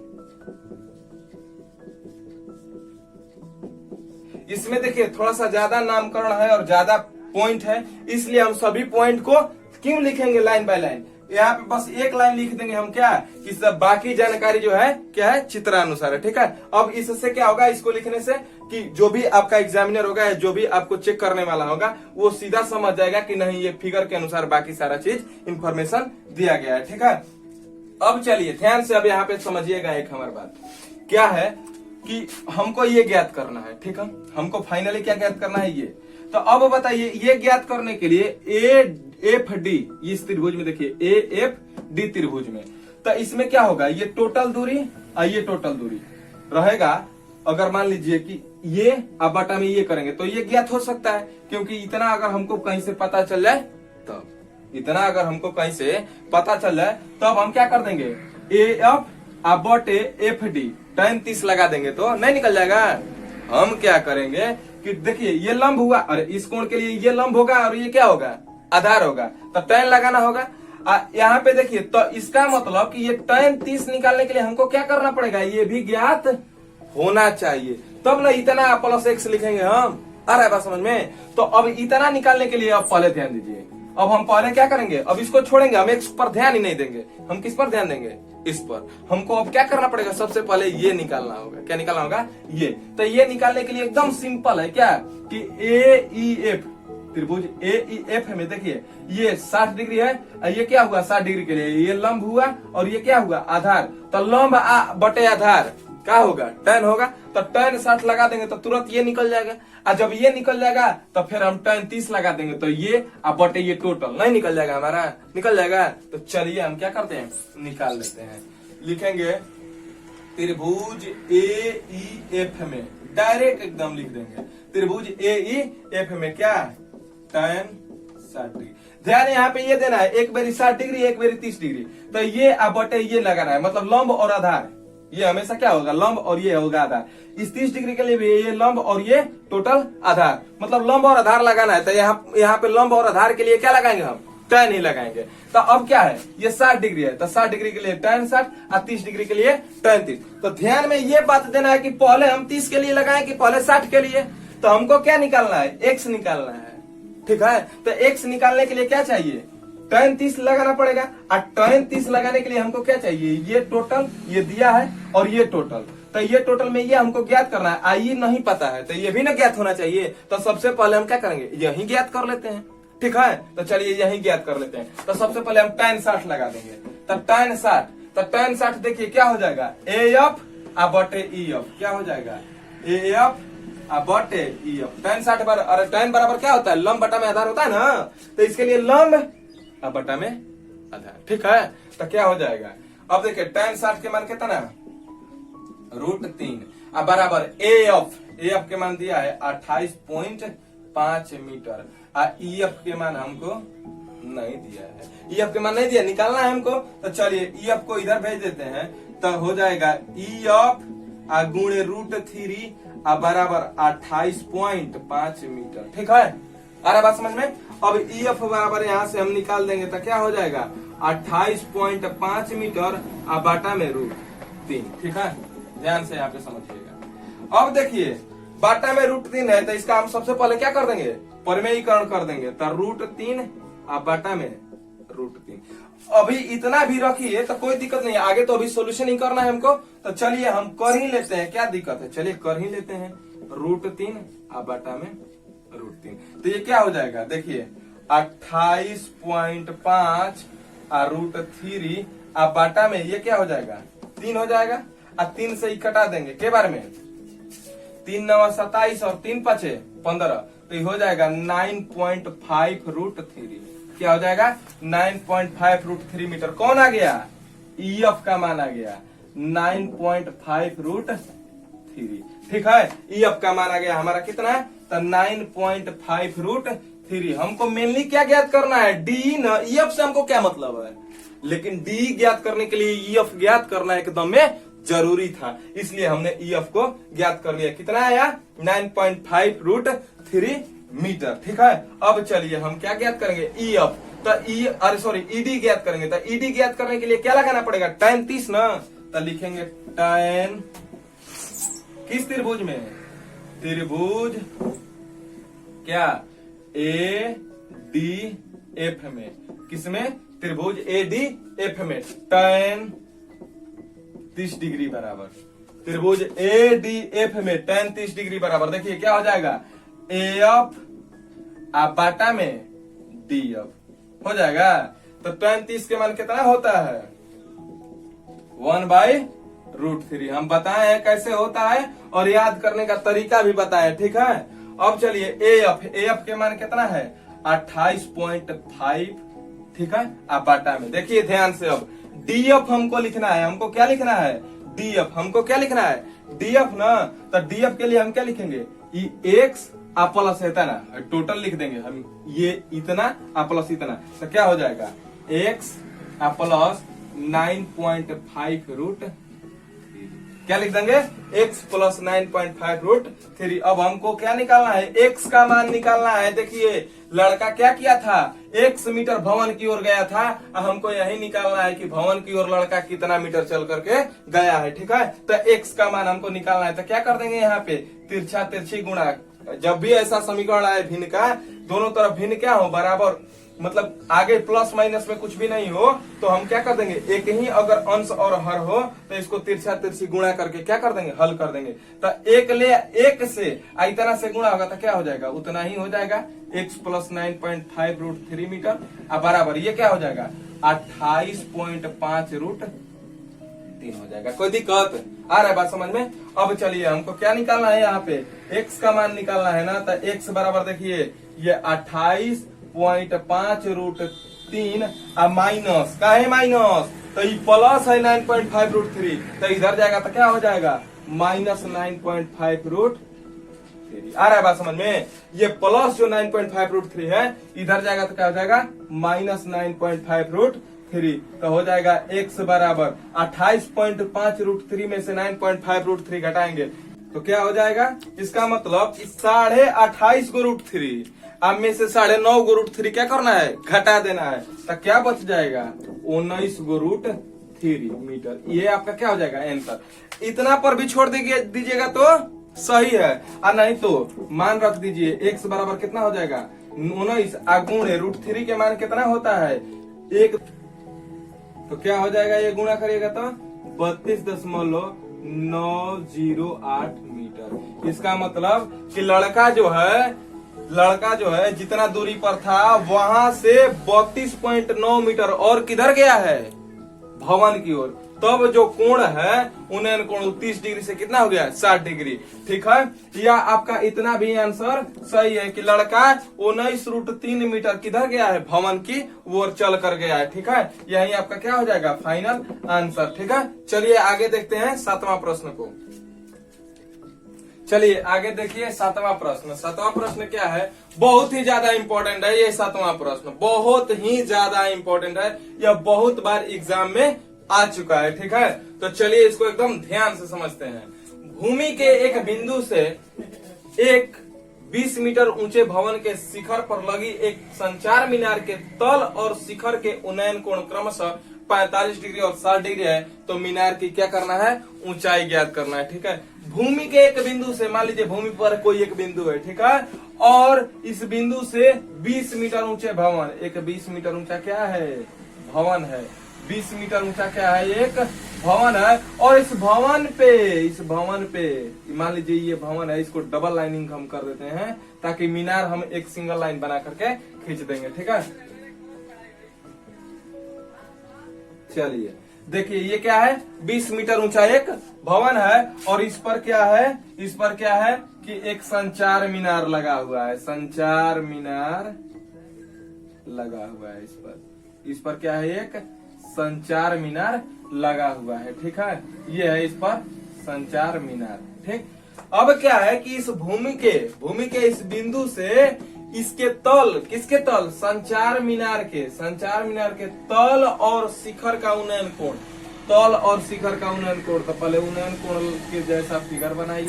इसमें देखिए थोड़ा सा ज्यादा नामकरण है और ज्यादा पॉइंट है, इसलिए हम सभी पॉइंट को क्यों लिखेंगे लाइन बाय लाइन, यहाँ पे बस एक लाइन लिख देंगे हम, क्या कि सब बाकी जानकारी जो है क्या है, चित्रानुसार है। ठीक है, अब इससे क्या होगा, इसको लिखने से कि जो भी आपका एग्जामिनर होगा, जो भी आपको चेक करने वाला होगा, वो सीधा समझ जाएगा कि नहीं ये फिगर के अनुसार बाकी सारा चीज इंफॉर्मेशन दिया गया है। ठीक है, अब चलिए ध्यान से अब यहाँ पे समझिएगा एक हमारी बात, क्या है कि हमको ये ज्ञात करना है। ठीक है, हमको फाइनली क्या ज्ञात करना है, ये तो अब बताइए, ये ज्ञात करने के लिए AFD, इस त्रिभुज में देखिए AFD त्रिभुज में, तो इसमें क्या होगा, ये टोटल दूरी और ये टोटल दूरी रहेगा। अगर मान लीजिए कि ये अब बटा में ये करेंगे तो ये ज्ञात हो सकता है, क्योंकि इतना अगर हमको कहीं से पता चल जाए, तब इतना अगर हमको कहीं से पता चल जाए तब हम क्या कर देंगे, AF बटे FD tan 30 लगा देंगे तो नहीं निकल जाएगा। हम क्या करेंगे कि देखिए ये लंब हुआ, और इस कोण के लिए ये लंब होगा और ये क्या होगा, आधार होगा, तो tan लगाना होगा। यहाँ पे देखिए, तो इसका मतलब कि ये tan 30 निकालने के लिए हमको क्या करना पड़ेगा, ये भी ज्ञात होना चाहिए, तब ना इतना प्लस x लिखेंगे हम। आ रहा है बात समझ में। तो अब इतना निकालने के लिए अब पहले ध्यान दीजिए, अब हम पहले क्या करेंगे, अब इसको छोड़ेंगे, हम x पर ध्यान ही नहीं देंगे, हम किस पर ध्यान देंगे, इस पर। हमको अब क्या करना पड़ेगा, सबसे पहले ये निकालना होगा, क्या निकालना होगा, ये। तो ये निकालने के लिए एकदम सिंपल है, क्या कि AEF त्रिभुज AEF में देखिए ये 60 डिग्री है, ये क्या हुआ 60 डिग्री के लिए ये लंब हुआ, और ये क्या हुआ आधार, तो लंब बटे आधार क्या होगा, tan होगा, तो tan 60 लगा देंगे तो तुरंत ये निकल जाएगा। और जब ये निकल जाएगा तो फिर हम tan 30 लगा देंगे तो ये बटे ये टोटल नहीं निकल जाएगा, हमारा निकल जाएगा। तो चलिए हम क्या करते हैं, निकाल लेते हैं। लिखेंगे त्रिभुज AEF में, डायरेक्ट एकदम लिख देंगे त्रिभुज AEF में क्या tan 60 डिग्री। ध्यान यहाँ पे ये देना है, एक बारी 60 डिग्री एक बारी 30 डिग्री, तो ये बटे ये लगाना है, मतलब लंब और आधार, ये हमेशा क्या होगा, लंब और ये होगा आधार। इस 30 डिग्री के लिए भी ये लंब और ये टोटल आधार, मतलब लंब और आधार लगाना है। तो यहाँ पे लंब और आधार के लिए क्या लगाएंगे हम, tan ही लगाएंगे। तो अब क्या है, ये 60 डिग्री है, तो 60 डिग्री के लिए tan 60 और 30 डिग्री के लिए tan 30। तो ध्यान में ये बात देना है कि पहले हम 30 के लिए लगाए कि पहले 60 के लिए। तो हमको क्या निकालना है, x निकालना है। ठीक है, तो x निकालने के लिए क्या चाहिए, tan 30 लगाना पड़ेगा, और tan 30 लगाने के लिए हमको क्या चाहिए, ये टोटल ये दिया है और ये टोटल, तो ये टोटल में ये हमको ज्ञात करना है। आई नहीं पता है तो ये भी ना ज्ञात होना चाहिए, तो सबसे पहले हम क्या करेंगे, यही ज्ञात कर लेते हैं। ठीक है, तो चलिए यही ज्ञात कर लेते हैं। तो सबसे पहले हम tan 60 लगा देंगे, तो tan 60 देखिए क्या हो जाएगा, AF बटे EF, क्या हो जाएगा AF बटे EF। tan 60 अरे tan बराबर क्या होता है, लंब बटा में आधार होता है ना, तो इसके लिए लंब बटा में आधार। ठीक है, तो क्या हो जाएगा, अब देखिए tan 60 के मान कितना, √3 अब बराबर AF के मान दिया है 28.5 मीटर। EF के मान हमको नहीं दिया है, EF के मान नहीं दिया, निकालना है हमको। तो चलिए EF को इधर भेज देते हैं, तो हो जाएगा EF गुणे √3 बराबर 28.5 मीटर। ठीक है, आ रहा बात समझ में। अब EF बराबर यहाँ से हम निकाल देंगे तो क्या हो जाएगा 28.5 मीटर बाटा में √3। ठीक है, ध्यान से यहाँ पे समझिएगा। अब देखिए बाटा में √3 है, तो इसका हम सबसे पहले क्या कर देंगे, परिमेयीकरण कर देंगे। तो √3 बाटा में √3। अभी इतना भी रखिए तो कोई दिक्कत नहीं है, आगे तो अभी सोल्यूशन ही करना है हमको। तो चलिए हम कर ही लेते हैं, क्या दिक्कत है, चलिए कर ही लेते हैं। √3 बाटा में √3, तो ये क्या हो जाएगा, देखिए 28.5 √3 बाटा में ये क्या हो जाएगा 3 हो जाएगा। 3 से ही कटा देंगे के बारे में, 3 9 27 और 3 5 15, तो ये हो जाएगा 9.5 √3। क्या हो जाएगा 9.5 √3 मीटर। कौन आ गया, EF का मान आ गया 9.5 √3। ठीक है, EF का मान आ गया हमारा कितना है, तो 9.5 √3। हमको मेनली क्या ज्ञात करना है, D न, EF से हमको क्या मतलब है, लेकिन D ज्ञात करने के लिए EF ज्ञात करना एकदम में जरूरी था, इसलिए हमने EF को ज्ञात कर लिया। कितना आया 9.5 √3 मीटर। ठीक है, अब चलिए हम क्या ज्ञात करेंगे, EF, तो ED ज्ञात करेंगे। तो ED ज्ञात करने के लिए क्या लगाना पड़ेगा, tan 30 ना, तो लिखेंगे tan किस त्रिभुज में, त्रिभुज क्या ADF में, किसमें, त्रिभुज ADF में tan 30 डिग्री बराबर, त्रिभुज ADF में tan 30 डिग्री बराबर, देखिए क्या हो जाएगा AF बाटा में DF हो जाएगा। तो tan 30 के मान कितना होता है 1/√3। हम बताए हैं कैसे होता है और याद करने का तरीका भी बताए। ठीक है, अब चलिए AF के मान कितना है 28.5। ठीक है, बाटा में देखिए ध्यान से। अब DF हमको लिखना है, हमको क्या लिखना है, DF हमको क्या लिखना है, DF ना, तो DF के लिए हम क्या लिखेंगे, X प्लस है ना, टोटल लिख देंगे हम, ये इतना प्लस इतना, तो क्या हो जाएगा X प्लस 9.5 √3। क्या लिख देंगे, X प्लस 9.5 √3। अब हमको क्या निकालना है, X का मान निकालना है। देखिए लड़का क्या किया था, X मीटर भवन की ओर गया था, हमको यही निकालना है कि भवन की ओर लड़का कितना मीटर चल करके गया है। ठीक है, तो X का मान हमको निकालना है, तो क्या कर देंगे यहाँ पे तिरछा तिरछी गुणा। जब भी ऐसा समीकरण आए भिन्न का, दोनों तरफ भिन्न क्या हो, बराबर, मतलब आगे प्लस माइनस में कुछ भी नहीं हो, तो हम क्या कर देंगे, एक ही अगर अंश और हर हो तो इसको तिरछा तिरछी गुणा करके क्या कर देंगे, हल कर देंगे। तो एक से इतना से गुणा होगा तो क्या हो जाएगा, उतना ही हो जाएगा, X प्लस 9.5 √3 मीटर बराबर ये क्या हो जाएगा 28.5 √3 हो जाएगा। कोई दिक्कत आ रहा है बात समझ में। अब चलिए हमको क्या निकालना है, यहाँ पे X का मान निकालना है ना, तो X बराबर देखिए ये 28.5 √3 माइनस का है माइनस, तो ये प्लस है 9.5 √3, तो इधर जाएगा तो क्या हो जाएगा माइनस 9.5 √3। आ रहा है बात समझ में। ये प्लस जो 9.5 √3 है इधर जाएगा तो क्या हो जाएगा माइनस 9.5 √3, तो हो जाएगा X बराबर 28.5 √3 में से 9.5 √3 घटाएंगे तो क्या हो जाएगा, इसका मतलब 28.5 को √3 अब में से 9.5 को √3 क्या करना है, घटा देना है, तो क्या बच जाएगा 19 को √3 मीटर। ये आपका क्या हो जाएगा आंसर। इतना पर भी छोड़ दीजिएगा तो सही है, और नहीं तो मान रख दीजिए X बराबर कितना हो जाएगा 19 गुणे √3 के मान कितना होता है 1, तो क्या हो जाएगा, ये गुणा करिएगा तो 32.908 मीटर। इसका मतलब कि लड़का जो है जितना दूरी पर था वहां से 32.9 मीटर और किधर गया है, भवन की ओर, तब जो कोण है उन्नयन कोण 30 डिग्री से कितना हो गया 60 डिग्री। ठीक है, या आपका इतना भी आंसर सही है कि लड़का 19√3 मीटर किधर गया है, भवन की ओर चल कर गया है। ठीक है, यही आपका क्या हो जाएगा फाइनल आंसर। ठीक है, चलिए आगे देखते हैं 7वां प्रश्न को। चलिए आगे देखिए 7वां प्रश्न। 7वां प्रश्न क्या है, बहुत ही ज्यादा इंपॉर्टेंट है ये 7वां प्रश्न, बहुत ही ज्यादा इंपॉर्टेंट है, यह बहुत बार एग्जाम में आ चुका है। ठीक है, तो चलिए इसको एकदम ध्यान से समझते हैं। भूमि के एक बिंदु से एक 20 मीटर ऊंचे भवन के शिखर पर लगी एक संचार मीनार के तल और शिखर के उन्नयन कोण क्रमशः 45 डिग्री और 60 डिग्री है, तो मीनार की क्या करना है, ऊंचाई ज्ञात करना है। ठीक है, भूमि के एक बिंदु से, मान लीजिए भूमि पर कोई एक बिंदु है, ठीक है, और इस बिंदु से 20 मीटर ऊंचे भवन, एक 20 मीटर ऊंचा क्या है, भवन है, 20 मीटर ऊंचा क्या है, एक भवन है। और इस भवन पे मान लीजिए ये भवन है, इसको डबल लाइनिंग हम कर देते हैं ताकि मीनार हम एक सिंगल लाइन बना करके खींच देंगे। ठीक है, चलिए देखिए ये क्या है, 20 मीटर ऊंचा एक भवन है, और इस पर क्या है कि एक संचार मीनार लगा हुआ है, संचार मीनार लगा हुआ है। इस पर क्या है, एक संचार मीनार लगा हुआ है। ठीक है, ये है इस पर संचार मीनार। ठीक, अब क्या है कि इस भूमि के इस बिंदु से इसके तल, किसके तल, संचार मीनार के तल और शिखर का उन्नयन कोण, तल और शिखर का उन्नयन कोण। तो पहले उन्नयन कोण के जैसा फिगर बनाइए,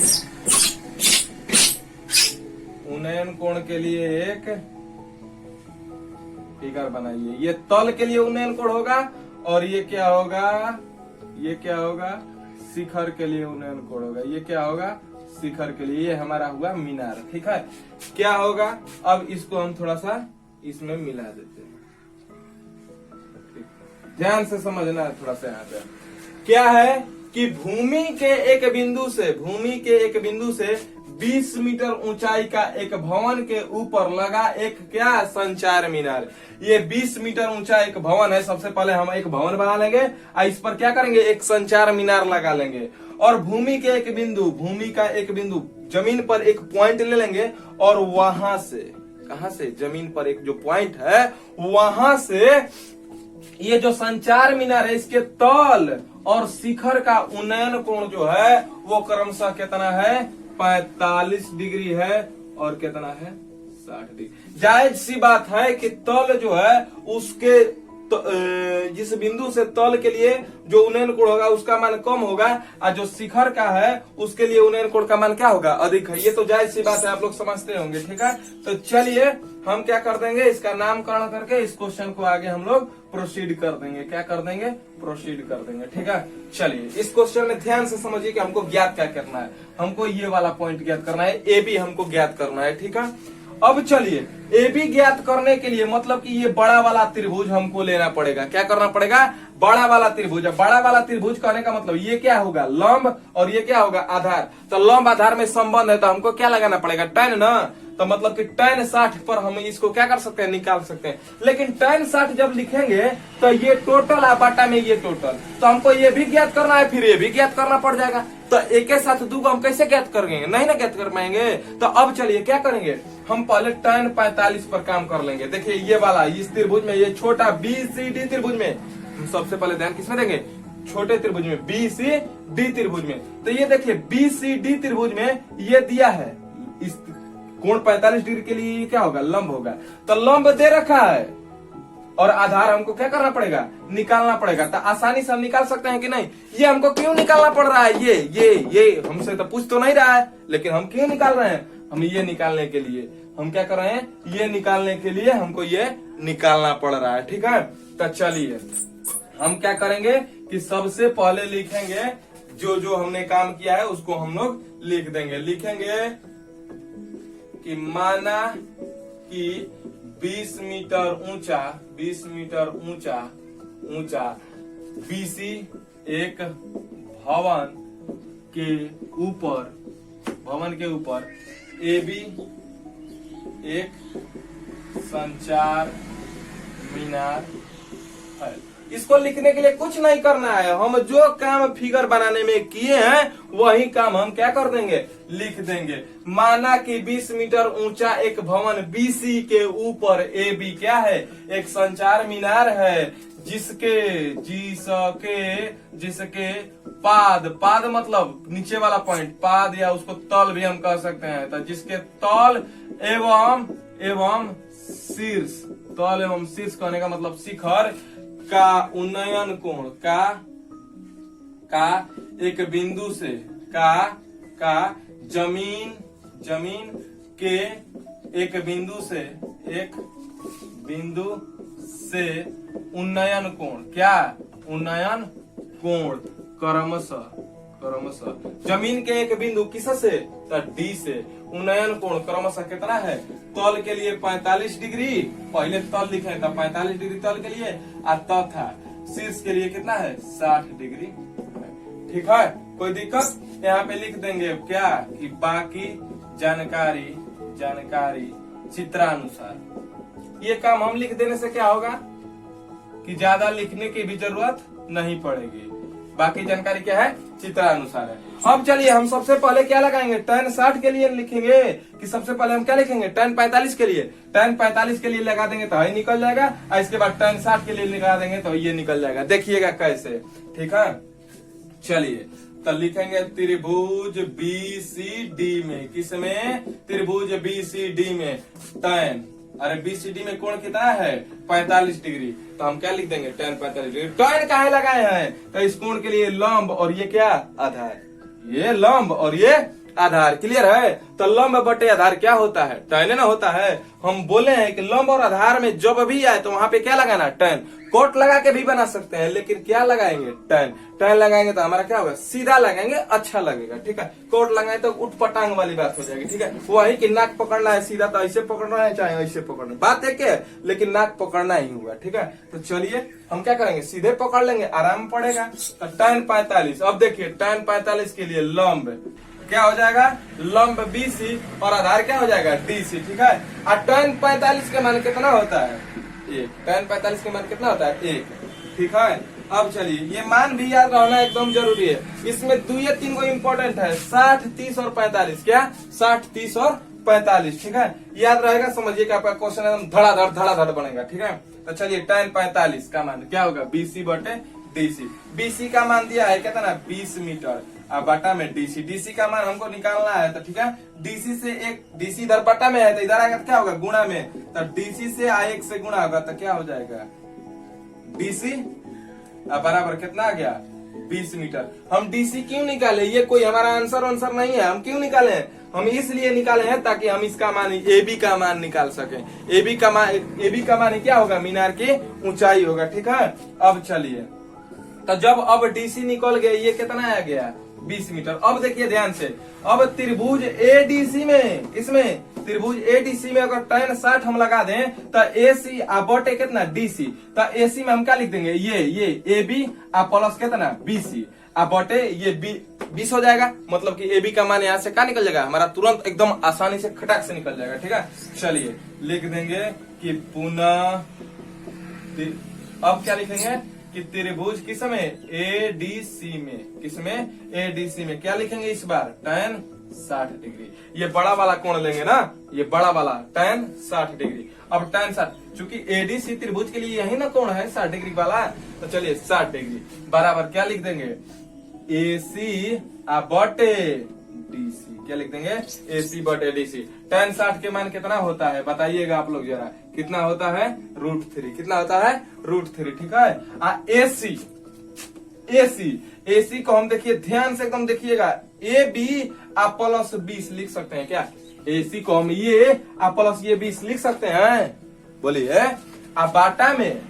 उन्नयन कोण के लिए एक फिगर बनाइए। ये तल के लिए उन्नयन कोण होगा, और ये क्या होगा, शिखर के लिए उन्नयन कोण होगा। ये क्या होगा, शिखर के लिए, ये हमारा हुआ मीनार। ठीक है, क्या होगा, अब इसको हम थोड़ा सा इसमें मिला देते हैं, ध्यान से समझना है थोड़ा सा। यहाँ पे क्या है कि भूमि के एक बिंदु से 20 मीटर ऊंचाई का एक भवन के ऊपर लगा एक क्या, संचार मीनार। ये 20 मीटर ऊंचा एक भवन है, सबसे पहले हम एक भवन बना लेंगे और इस पर क्या करेंगे, एक संचार मीनार लगा लेंगे। और भूमि का एक बिंदु जमीन पर एक पॉइंट ले लेंगे, और वहां से, कहां से, जमीन पर एक जो पॉइंट है वहां से ये जो संचार मीनार है इसके तल और शिखर का उन्नयन कोण जो है वो क्रमशः कितना है, 45 डिग्री है, और कितना है, 60 डिग्री। जायज सी बात है कि तल जो है उसके जिस बिंदु से तल के लिए जो उन्नयन कोण होगा उसका मान कम होगा, और जो शिखर का है उसके लिए उन्नयन कोण का मान क्या होगा, अधिक है। ये तो जायज सी बात है, आप लोग समझते होंगे। ठीक है, तो चलिए हम क्या कर देंगे, इसका नामकरण करके इस क्वेश्चन को आगे हम लोग प्रोसीड कर देंगे। क्या कर देंगे, प्रोसीड कर देंगे। ठीक है, चलिए इस क्वेश्चन में ध्यान से समझिए कि हमको ज्ञात क्या करना है, हमको ये वाला पॉइंट ज्ञात करना है, ए बी हमको ज्ञात करना है। ठीक है, अब चलिए ए बी ज्ञात करने के लिए मतलब कि ये बड़ा वाला त्रिभुज हमको लेना पड़ेगा। क्या करना पड़ेगा, बड़ा वाला त्रिभुज। बड़ा वाला त्रिभुज कहने का मतलब ये क्या होगा, लंब, और ये क्या होगा, आधार। तो लंब आधार में संबंध है, तो हमको क्या लगाना पड़ेगा, tan ना। तो मतलब कि tan 60 पर हम इसको क्या कर सकते हैं, निकाल सकते हैं। लेकिन tan 60 जब लिखेंगे तो ये टोटल है, बाटा में ये टोटल, तो हमको ये भी ज्ञात करना है, फिर ये भी ज्ञात करना पड़ जाएगा। तो एक के साथ दो को हम कैसे ज्ञात करेंगे, नहीं ना ज्ञात कर पाएंगे। तो अब चलिए क्या करेंगे, हम पहले tan 45 पर काम कर लेंगे। देखिए ये वाला इस त्रिभुज में, ये छोटा BCD त्रिभुज में हम सबसे पहले ध्यान किसमें देंगे, छोटे त्रिभुज में, BCD त्रिभुज में। तो ये देखिए BCD त्रिभुज में ये दिया है, इस कोण 45 डिग्री के लिए क्या होगा, लंब होगा। तो लंब दे रखा है और आधार हमको क्या करना पड़ेगा, निकालना पड़ेगा। तो आसानी से हम निकाल सकते हैं कि नहीं, ये हमको क्यों निकालना पड़ रहा है, ये हमसे तो पूछ तो नहीं रहा है, लेकिन हम क्यों निकाल रहे हैं, हम ये निकालने के लिए, हम क्या कर रहे हैं, ये निकालने के लिए हमको ये निकालना पड़ रहा है। ठीक है, तो चलिए हम क्या करेंगे कि सबसे पहले लिखेंगे जो जो हमने काम किया है उसको हम लोग लिख देंगे। लिखेंगे कि माना कि 20 मीटर ऊंचा BC एक भवन के ऊपर AB एक संचार मीनार है। इसको लिखने के लिए कुछ नहीं करना है, हम जो काम फिगर बनाने में किए हैं वही काम हम क्या कर देंगे, लिख देंगे। माना कि 20 मीटर ऊंचा एक भवन बीसी के ऊपर AB क्या है, एक संचार मीनार है, जिसके पाद मतलब नीचे वाला पॉइंट, पाद या उसको तल भी हम कह सकते हैं, तो जिसके तल एवं शीर्ष, तल एवं शीर्ष कहने का मतलब शिखर का उन्नयन कोण का एक बिंदु से का जमीन के एक बिंदु से उन्नयन कोण, क्या उन्नयन कोण क्रमशः जमीन के एक बिंदु किससे, तो D से, उन्नयन कोण क्रमशः कितना है, तल के लिए 45 डिग्री, पहले तल लिखे तो 45 डिग्री तल के लिए, तथा शीर्ष के लिए कितना है, 60 डिग्री। ठीक है, कोई दिक्कत, यहाँ पे लिख देंगे क्या कि बाकी जानकारी चित्रानुसार। ये काम हम लिख देने से क्या होगा कि ज्यादा लिखने की भी जरूरत नहीं पड़ेगी। बाकी जानकारी क्या है, चित्रानुसार है। अब चलिए हम सबसे पहले क्या लगाएंगे, tan 60 के लिए लिखेंगे कि सबसे पहले हम क्या लिखेंगे, tan 45 के लिए, tan 45 के लिए लगा देंगे तो ये निकल जाएगा, और इसके बाद tan 60 के लिए लगा देंगे तो ये निकल जाएगा। देखिएगा कैसे, ठीक है। चलिए तो लिखेंगे त्रिभुज BCD में, किसमें, त्रिभुज BCD में tan, अरे BCD में कोण कितना है, 45 डिग्री, तो हम क्या लिख देंगे, tan 45 डिग्री। tan काहे लगाए हैं, तो इस कोण के लिए लंब और ये क्या, आधार, ये लंब और ये आधार, क्लियर है। तो लंब बटे आधार क्या होता है, tan ना होता है। हम बोले हैं कि लंब और आधार में जब भी आए तो वहां पे क्या लगाना, tan। कोट लगा के भी बना सकते हैं, लेकिन क्या लगाएंगे, tan लगाएंगे तो हमारा क्या होगा, सीधा लगाएंगे, अच्छा लगेगा, ठीक है। कोट लगाए तो उठ पटांग वाली बात हो जाएगी, ठीक है। वही कि नाक पकड़ना है सीधा तो ऐसे पकड़ना है, चाहे ऐसे पकड़ना है, बात एक है, लेकिन नाक पकड़ना ही होगा, ठीक है। तो चलिए हम क्या करेंगे, सीधे पकड़ लेंगे, आराम पड़ेगा। तो tan 45, अब देखिए tan 45 के लिए लंब क्या हो जाएगा, लंब BC और आधार क्या हो जाएगा, DC, ठीक है। और tan 45 के मान कितना होता है, 1, tan 45 के मान कितना होता है, 1, ठीक है। अब चलिए ये मान भी याद रहना एकदम जरूरी है, इसमें 2 या 3 को इम्पोर्टेंट है, 60, 30 और 45, क्या 60, 30 और 45, ठीक है। याद रहेगा, समझिए कि आपका क्वेश्चन एकदम धड़ाधड़ बनेगा, ठीक है। तो चलिए tan 45 का मान क्या होगा, BC बटे DC। BC का मान दिया है कितना, 20 मीटर, अब बटा में DC का मान हमको निकालना है, तो ठीक है। DC इधर बटा में है तो इधर आएगा तो क्या होगा, गुणा में, तो DC से 1 से गुणा होगा तो क्या हो जाएगा, DC बराबर कितना आ गया, 20 मीटर। हम DC क्यों निकाले, ये कोई हमारा आंसर नहीं है, हम क्यों निकाले हैं, हम इसलिए निकाले हैं ताकि हम इसका मान AB का मान निकाल सकें। AB का मान क्या होगा, मीनार की ऊंचाई होगा, ठीक है। अब चलिए तो जब अब DC निकल गया, ये कितना आ गया, 20 मीटर। अब देखिए ध्यान से, अब त्रिभुज ADC में, इसमें त्रिभुज ADC में अगर tan 60 हम लगा दें तो AC बटे कितना, DC, तो AC में हम क्या लिख देंगे, ये AB प्लस कितना, BC बटे ये 20 हो जाएगा। मतलब कि AB का मान यहाँ से क्या निकल जाएगा, हमारा तुरंत एकदम आसानी से खटाक से निकल जाएगा, ठीक है। चलिए लिख देंगे कि पुनः, अब क्या लिखेंगे कि त्रिभुज किसमें, ADC में क्या लिखेंगे इस बार, tan 60 डिग्री। ये बड़ा वाला कोण लेंगे ना, ये बड़ा वाला tan 60 डिग्री। अब tan 60, चूंकि ADC त्रिभुज के लिए यही ना कोण है 60 डिग्री वाला, तो चलिए 60 डिग्री बराबर क्या लिख देंगे, AC बटे DC, क्या लिख देंगे, AC बटे DC। tan 60 के मान कितना होता है बताइएगा आप लोग जरा, कितना होता है, √3, कितना होता है, √3, ठीक है। AC को हम देखिए ध्यान से एकदम देखिएगा, AB प्लस 20 लिख सकते हैं क्या, AC को हम ये प्लस ये 20 लिख सकते हैं, बोलिए। अब बाटा में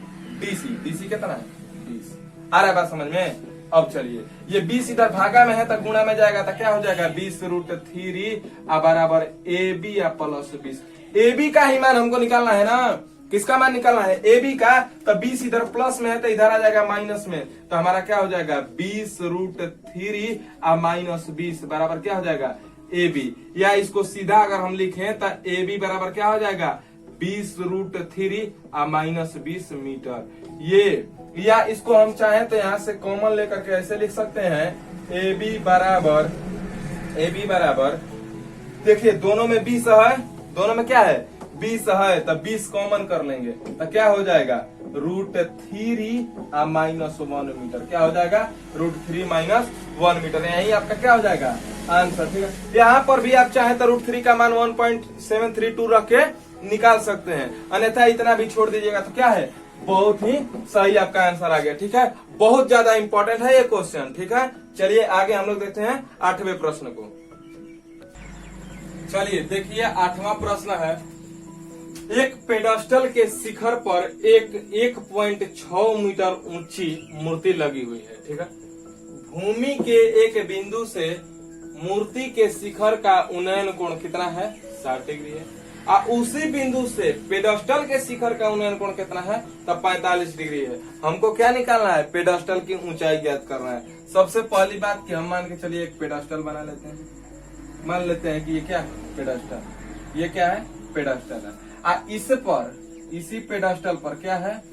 DC कितना है, 20, आ रहा है बात समझ में। अब चलिए ये 20 इधर भागा में है तो गुणा में जाएगा तो क्या हो जाएगा, 20√3 बराबर AB प्लस 20। AB का ही मान हमको निकालना है ना, किसका मान निकालना है, AB का, तो 20 इधर प्लस में है तो इधर आ जाएगा माइनस में, तो हमारा क्या हो जाएगा, 20√3 माइनस 20 बराबर क्या हो जाएगा, AB। या इसको सीधा अगर हम लिखें तो AB बराबर क्या हो जाएगा, 20√3 -20 मीटर। ये या इसको हम चाहें तो यहाँ से कॉमन लेकर के ऐसे लिख सकते हैं, AB बराबर देखिए दोनों में 20 है, दोनों में क्या है 20 है, तब 20 कॉमन कर लेंगे तो क्या हो जाएगा √3 -1 मीटर। क्या हो जाएगा √3 -1 मीटर। यही आपका क्या हो जाएगा आंसर। ठीक है, यहाँ पर भी आप चाहें तो √3 का मान 1.732 रख के निकाल सकते हैं, अन्यथा इतना भी छोड़ दीजिएगा तो क्या है बहुत ही सही आपका आंसर आ गया। ठीक है, बहुत ज्यादा इंपॉर्टेंट है ये क्वेश्चन। ठीक है, चलिए आगे हम लोग देखते हैं 8वें प्रश्न को। चलिए देखिए 8वां प्रश्न है, एक पेडस्टल के शिखर पर एक 1.6 मीटर ऊंची मूर्ति लगी हुई है। ठीक है, भूमि के एक बिंदु से मूर्ति के शिखर का उन्नयन कोण कितना है 60 डिग्री है। उसी बिंदु से पेडस्टल के शिखर का उन्नयन कोण कितना है तब 45 डिग्री है। हमको क्या निकालना है पेडस्टल की ऊंचाई ज्ञात करना है। सबसे पहली बात कि हम मान के चलिए एक पेडस्टल बना लेते हैं, मान लेते हैं कि ये क्या है पेडस्टल, ये क्या है पेडस्टल है। इसी पेडस्टल पर क्या है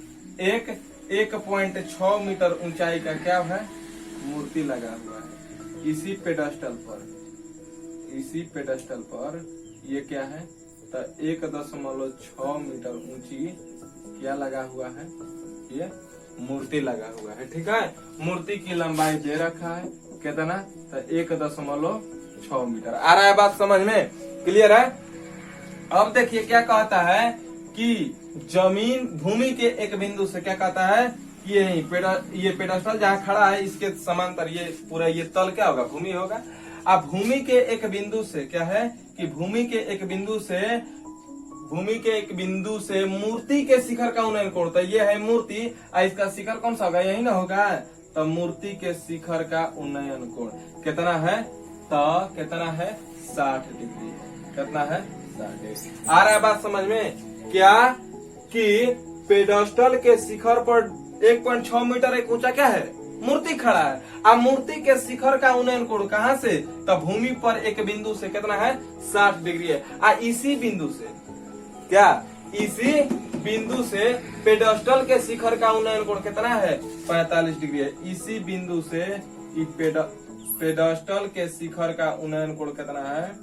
एक 1.6 मीटर ऊंचाई का क्या है मूर्ति लगा हुआ है। इसी पेडस्टल पर ये क्या है तो 1.6 मीटर ऊंची क्या लगा हुआ है ये मूर्ति लगा हुआ है। ठीक है, मूर्ति की लंबाई दे रखा है कितना तो 1.6 मीटर। आ रहा है बात समझ में, क्लियर है। अब देखिए क्या कहता है कि जमीन भूमि के एक बिंदु से क्या कहता है ये पेडस्टल जहाँ खड़ा है इसके समांतर ये पूरा ये तल क्या होगा भूमि होगा। अब भूमि के एक बिंदु से क्या है कि भूमि के एक बिंदु से मूर्ति के शिखर का उन्नयन कोण, तो ये है मूर्ति इसका शिखर कौन सा होगा यही ना होगा, तो मूर्ति के शिखर का उन्नयन कोण कितना है तो कितना है 60 डिग्री। कितना है 60 डिग्री। आ रहा है बात समझ में क्या कि पेडस्टल के शिखर पर 1.6 मीटर एक ऊंचा क्या है मूर्ति खड़ा है। अब मूर्ति के शिखर का उन्नयन कोण कहाँ से तो भूमि पर एक बिंदु से कितना है 60 डिग्री है। इसी बिंदु से पेडस्टल के शिखर का उन्नयन कोण कितना है 45 डिग्री है। इसी बिंदु से पेडस्टल के शिखर का उन्नयन कोण कितना है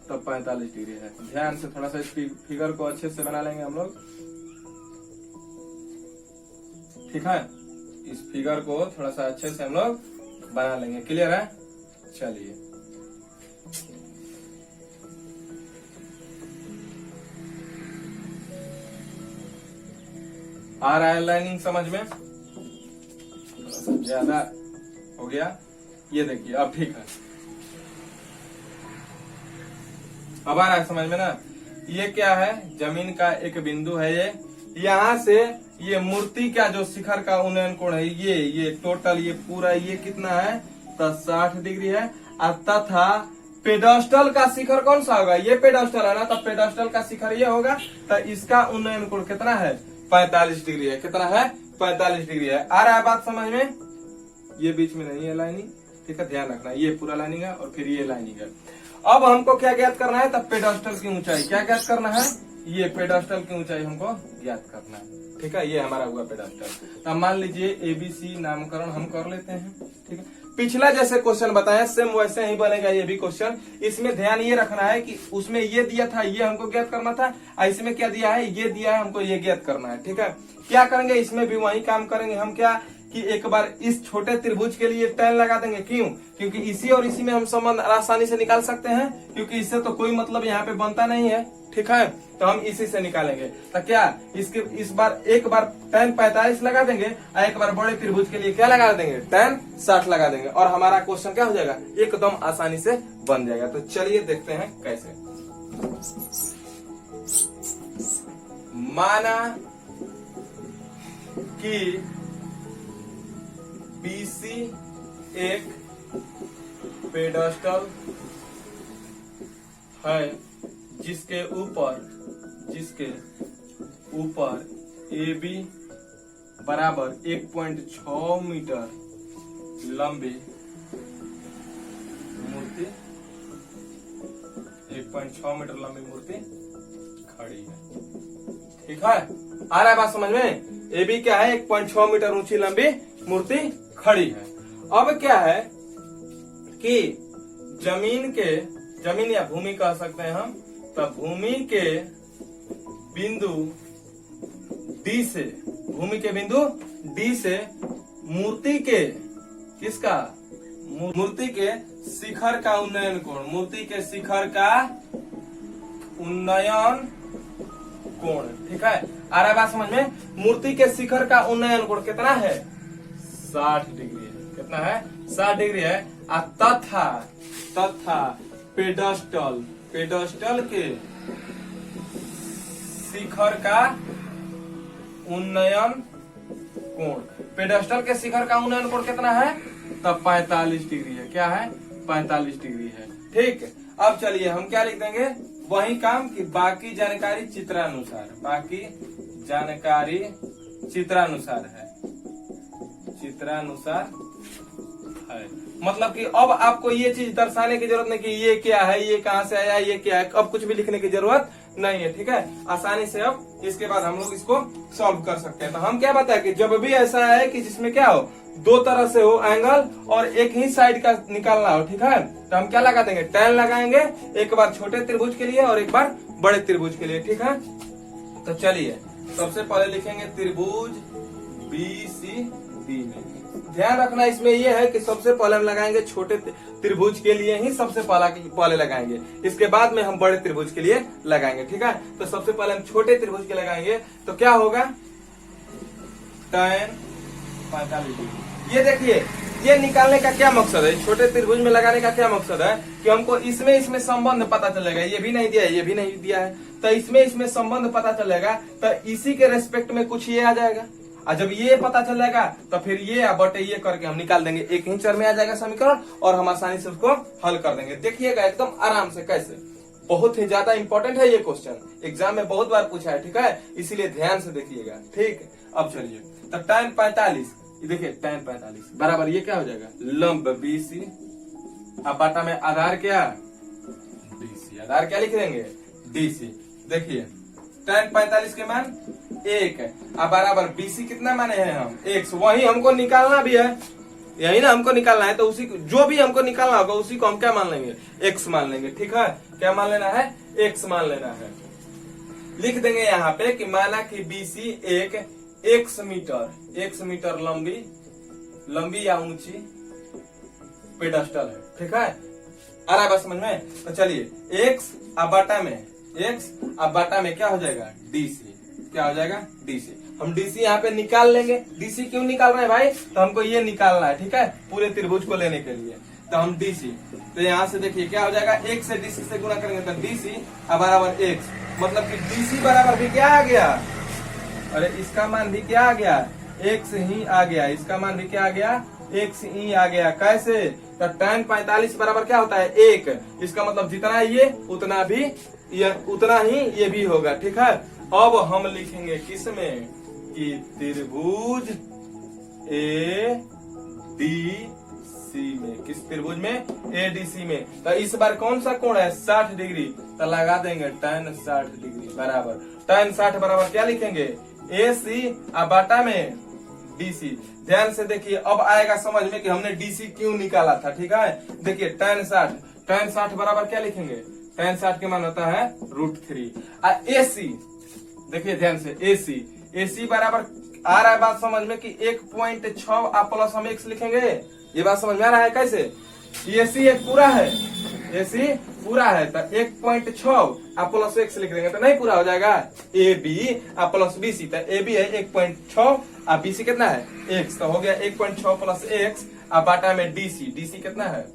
तो 45 डिग्री है। ध्यान से थोड़ा सा इस फिगर को अच्छे से बना लेंगे हम लोग। ठीक है, इस फिगर को थोड़ा सा अच्छे से हम लोग बना लेंगे, क्लियर है। चलिए आ रहा है लाइनिंग समझ में, थोड़ा सा ज्यादा हो गया ये देखिए अब ठीक है। अब आ रहा है समझ में ना। ये क्या है जमीन का एक बिंदु है, ये यहाँ से ये मूर्ति का जो शिखर का उन्नयन कोण है ये टोटल ये पूरा ये कितना है तो 60 डिग्री है। तथा पेडस्टल का शिखर कौन सा होगा ये पेडस्टल है ना, तो पेडस्टल का शिखर ये होगा तो इसका उन्नयन कोण कितना है 45 डिग्री है। कितना है 45 डिग्री है। आ रहा है बात समझ में। ये बीच में नहीं है लाइनिंग, ठीक है ध्यान रखना, ये पूरा लाइनिंग है और फिर ये लाइनिंग है। अब हमको क्या ज्ञात करना है तब पेडस्टल की ऊंचाई क्या ज्ञात करना है, ये पेडस्टल की ऊंचाई हमको ज्ञात करना है। ठीक है, ये हमारा हुआ पेडस्टल। तो मान लीजिए ABC नामकरण हम कर लेते हैं। ठीक है, पिछला जैसे क्वेश्चन बताया सेम वैसे ही बनेगा ये भी क्वेश्चन। इसमें ध्यान ये रखना है कि उसमें ये दिया था ये हमको ज्ञात करना था, इसमें क्या दिया है ये दिया है हमको ये ज्ञात करना है। ठीक है, क्या करेंगे इसमें भी वही काम करेंगे हम, क्या कि एक बार इस छोटे त्रिभुज के लिए tan लगा देंगे। क्यों? क्योंकि इसी और इसी में हम संबंध आसानी से निकाल सकते हैं, क्योंकि इससे तो कोई मतलब यहाँ पे बनता नहीं है। ठीक है, तो हम इसी से निकालेंगे। तो क्या इसके इस बार एक बार tan 45 लगा देंगे और एक बार बड़े त्रिभुज के लिए क्या लगा देंगे tan 60 लगा देंगे और हमारा क्वेश्चन क्या हो जाएगा एकदम आसानी से बन जाएगा। तो चलिए देखते हैं कैसे। माना कि BC एक पेडस्टल है जिसके ऊपर AB बराबर 1.6 मीटर लंबी मूर्ति 1.6 मीटर लंबी मूर्ति खड़ी है। ठीक है, आ रहा है बात समझ में? ए बी क्या है? 1.6 मीटर ऊंची लंबी मूर्ति खड़ी है। अब क्या है कि जमीन या भूमि कह सकते हैं हम, तो भूमि के बिंदु डी से, भूमि के बिंदु डी से मूर्ति के किसका? मूर्ति के शिखर का उन्नयन कोण, मूर्ति के शिखर का उन्नयन कोण। ठीक है, आ रहा है बात समझ में? मूर्ति के शिखर का उन्नयन कोण कितना है? 60 डिग्री है। कितना है? 60 डिग्री है। तथा पेडस्टल के शिखर का उन्नयन कोण, पेडस्टल के शिखर का उन्नयन कोण कितना है? तब 45 डिग्री है। क्या है? 45 डिग्री है। ठीक, अब चलिए हम क्या लिख देंगे? वही काम कि बाकी जानकारी चित्रानुसार, बाकी जानकारी चित्रानुसार है, चित्रानुसार है। मतलब कि अब आपको ये चीज दर्शाने की जरूरत नहीं कि ये क्या है, ये कहाँ से आया, ये क्या है, अब कुछ भी लिखने की जरूरत नहीं है। ठीक है, आसानी से अब इसके बाद हम लोग इसको सॉल्व कर सकते हैं। तो हम क्या बताए कि जब भी ऐसा है कि जिसमें क्या हो, दो तरह से हो एंगल और एक ही साइड का निकालना हो, ठीक है, तो हम क्या लगा देंगे? tan लगाएंगे, एक बार छोटे त्रिभुज के लिए और एक बार बड़े त्रिभुज के लिए। ठीक है, तो चलिए सबसे पहले लिखेंगे त्रिभुज BCD में। ध्यान रखना इसमें यह है कि सबसे पहले हम लगाएंगे छोटे त्रिभुज के लिए ही, सबसे पहले लगाएंगे, इसके बाद में हम बड़े त्रिभुज के लिए लगाएंगे। ठीक है, तो सबसे पहले हम छोटे त्रिभुज के लगाएंगे, तो क्या होगा? tan 45 degree. ये देखिए, ये निकालने का क्या मकसद है? छोटे त्रिभुज में लगाने का क्या मकसद है कि हमको इसमें संबंध पता चलेगा। ये भी नहीं दिया है, ये भी नहीं दिया है, तो इसमें संबंध पता चलेगा, तो इसी के रेस्पेक्ट में कुछ ये आ जाएगा। और जब ये पता चलेगा तो फिर ये बटे ये करके हम निकाल देंगे, एक ही चर में आ जाएगा समीकरण और हम आसानी से उसको हल कर देंगे। देखिएगा एकदम आराम से कैसे। बहुत ही ज्यादा इंपॉर्टेंट है ये क्वेश्चन, एग्जाम में बहुत बार पूछा है। ठीक है, इसीलिए ध्यान से देखिएगा। ठीक, अब चलिए, तो tan 45, देखिए tan 45 बराबर ये क्या हो जाएगा? लंब BC, अब बाटा में आधार क्या? DC। आधार क्या लिख देंगे? DC। देखिए tan 45 के मान 1 है, अब बराबर BC कितना माने हैं हम? x। वही हमको निकालना भी है, यही ना हमको निकालना है, तो उसी जो भी हमको निकालना होगा उसी को हम क्या मान लेंगे? x मान लेंगे। ठीक है, क्या मान लेना है? x मान लेना है। लिख देंगे यहाँ पे कि माना कि BC एक x मीटर लंबी या ऊंची पेडस्टल है। ठीक है, आ रहा है बात समझ में? तो चलिए x अब बाटा में क्या हो जाएगा? DC। क्या हो जाएगा? DC। हम DC यहाँ पे निकाल लेंगे। DC क्यों निकाल रहे हैं भाई? तो हमको ये निकालना है। ठीक है, पूरे त्रिभुज को लेने के लिए, तो हम DC, तो यहाँ से देखिए क्या हो जाएगा? 1 से DC से गुणा करेंगे तो DC अब बराबर x, मतलब कि DC बराबर भी क्या आ गया? अरे इसका मान भी क्या आ गया? x ही आ गया। इसका मान भी क्या आ गया? x ही आ गया। कैसे? तो tan 45 बराबर क्या होता है? 1। इसका मतलब जितना ये उतना ही ये भी होगा। ठीक है, अब हम लिखेंगे किसमें? कि त्रिभुज ADC में। किस त्रिभुज में? ADC में। तो इस बार कौन सा कोण है? 60 डिग्री, तो लगा देंगे tan 60 डिग्री बराबर, tan 60 बराबर क्या लिखेंगे? AC अब बाटा में DC। ध्यान से देखिए, अब आएगा समझ में कि हमने DC क्यों निकाला था। ठीक है, देखिए tan 60 बराबर क्या लिखेंगे? tan 60 के मान होता है √3। AC देखिए ध्यान से, AC बराबर आ रहा है बात समझ में कि 1.6 आप प्लस हम x लिखेंगे। ये बात समझ में आ रहा है कैसे? AC एक पूरा है, AC पूरा है, तो 1.6 आप प्लस x लिख देंगे तो नहीं पूरा हो जाएगा? AB आप प्लस BC, तो AB है 1.6 आप BC कितना है? x, तो हो गया 1.6 प्लस x अब बाटा में DC कितना है?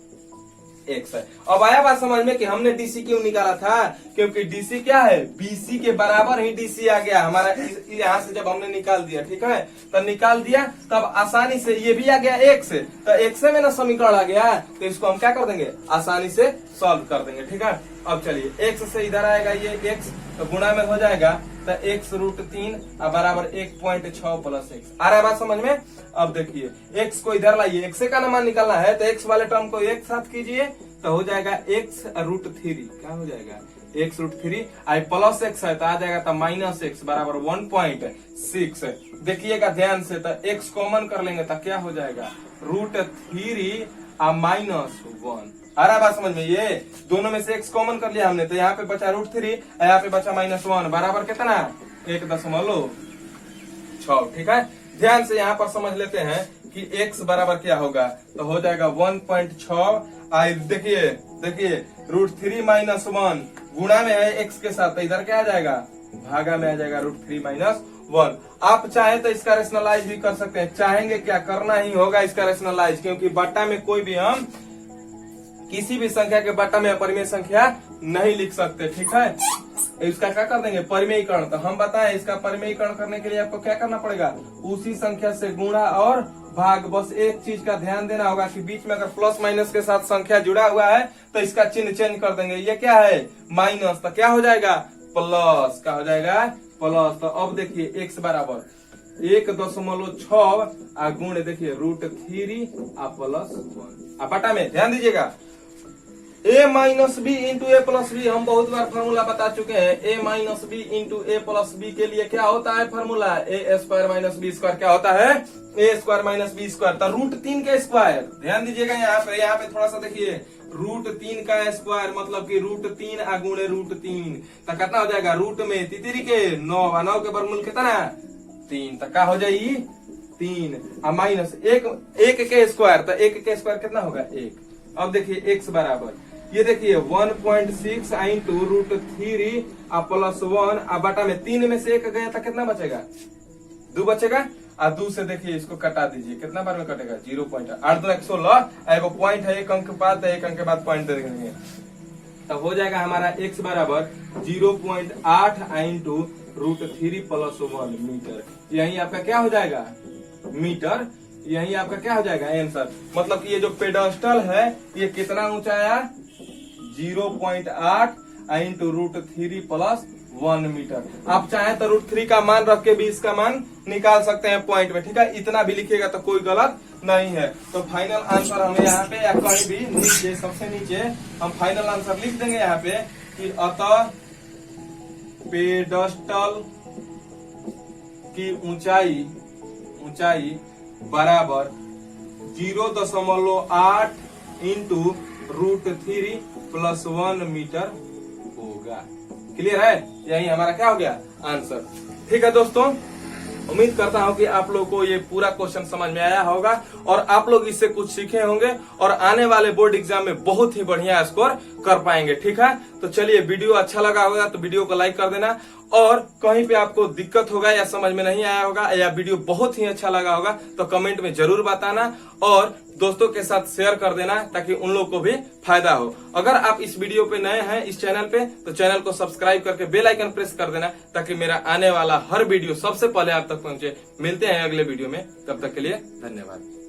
x है। अब आया बात समझ में कि हमने DC क्यों निकाला था? क्योंकि DC क्या है? BC के बराबर ही DC आ गया हमारा। यहाँ से जब हमने निकाल दिया, ठीक है, तो निकाल दिया तब आसानी से ये भी आ गया x, तो x में ना समीकरण आ गया, तो इसको हम क्या कर देंगे? आसानी से सॉल्व कर देंगे। ठीक है, अब चलिए x से इधर आएगा ये x, तो गुणा में हो जाएगा, तो x √3 बराबर 1.6 प्लस x। आ रहा है बात समझ में? अब देखिए x को इधर लाइए, x का मान निकालना है, तो x वाले टर्म को एक साथ कीजिए, तो हो जाएगा x √3। क्या हो जाएगा? x√3 आई प्लस x है तो आ जाएगा तो माइनस x बराबर 1.6। देखिएगा ध्यान से, तो x कॉमन कर लेंगे तो क्या हो जाएगा √3 आ -1। आ रहा बात समझ में? ये दोनों में से x कॉमन कर लिया हमने, तो यहाँ पे बचा √3, यहाँ पे बचा -1 बराबर कितना 1.6। ठीक है, ध्यान से यहाँ पर समझ लेते हैं कि x बराबर क्या होगा, तो हो जाएगा 1.6। आई देखिए √3 -1 गुणा में है x के साथ, तो इधर क्या आ जाएगा भागा में आ जाएगा √3 -1। आप चाहे तो इसका रेशनलाइज भी कर सकते हैं, चाहेंगे क्या करना ही होगा इसका रेशनलाइज, क्योंकि बट्टा में कोई भी हम किसी भी संख्या के बट्टा में अपरिमेय संख्या नहीं लिख सकते। ठीक है, इसका क्या कर देंगे परिमेयीकरण। तो हम बताएं इसका परिमेयीकरण करने के लिए आपको क्या करना पड़ेगा, उसी संख्या से गुणा और भाग। बस एक चीज का ध्यान देना होगा कि बीच में अगर प्लस माइनस के साथ संख्या जुड़ा हुआ है तो इसका चिन्ह चेंज कर देंगे। ये क्या है माइनस, तो क्या हो जाएगा प्लस, क्या हो जाएगा प्लस। तो अब देखिए x बराबर 1.6 आ गुण देखिए √3 आ +1 आ बटा में ध्यान दीजिएगा a minus b into a plus b. हम बहुत बार फॉर्मूला बता चुके हैं, a minus b into a plus b के लिए क्या होता है formula, a² minus B square क्या होता है a² माइनस बी स्क्वायर। तो √3 का स्क्वायर, ध्यान दीजिएगा यहाँ पे थोड़ा सा देखिए √3 का स्क्वायर मतलब कि √3 आ गुणे √3, तो कितना हो जाएगा रूट में तितरी के 9 के वर्गमूल कितना 3, तो क्या हो जाएगी 3 आ माइनस एक के स्क्वायर, तो एक के स्क्वायर कितना होगा 1। अब देखिए x बराबर ये देखिए 1.6 इंटू √3 आ +1 आ बटा में 3 में से 1 गया था, कितना बचेगा 2 बचेगा। आ 2 से देखिए इसको कटा दीजिए, कितना बार में कटेगा 0.8 16 एगो पॉइंट है, 1 अंक के बाद 1 अंक के बाद पॉइंट दे देंगे, तो हो जाएगा हमारा x बराबर 0.8 इंटू √3 +1 मीटर। यही आपका क्या हो जाएगा मीटर, यही आपका क्या हो जाएगा आंसर। मतलब कि ये जो पेडस्टल है ये कितना ऊंचा आया 0.8 इंटू √3 +1 मीटर। आप चाहे तो √3 का मान रख के भी इसका मान निकाल सकते हैं पॉइंट में। ठीक है, इतना भी लिखिएगा तो कोई गलत नहीं है। तो फाइनल आंसर हमें यहाँ पे या कहीं भी नीचे सबसे नीचे हम फाइनल आंसर लिख देंगे यहाँ पे कि अतः पेडस्टल की ऊंचाई बराबर 0.8 इंटू √3 +1 मीटर होगा। क्लियर है, यही हमारा क्या हो गया आंसर। ठीक है दोस्तों, उम्मीद करता हूं कि आप लोगों को ये पूरा क्वेश्चन समझ में आया होगा और आप लोग इससे कुछ सीखे होंगे और आने वाले बोर्ड एग्जाम में बहुत ही बढ़िया स्कोर कर पाएंगे। ठीक है, तो चलिए वीडियो अच्छा लगा होगा तो वीडियो को लाइक कर देना, और कहीं पे आपको दिक्कत होगा या समझ में नहीं आया होगा या वीडियो बहुत ही अच्छा लगा होगा तो कमेंट में जरूर बताना और दोस्तों के साथ शेयर कर देना ताकि उन लोग को भी फायदा हो। अगर आप इस वीडियो पे नए हैं इस चैनल पे तो चैनल को सब्सक्राइब करके बेल आइकन प्रेस कर देना ताकि मेरा आने वाला हर वीडियो सबसे पहले आप तक पहुंचे। मिलते हैं अगले वीडियो में, तब तक के लिए धन्यवाद।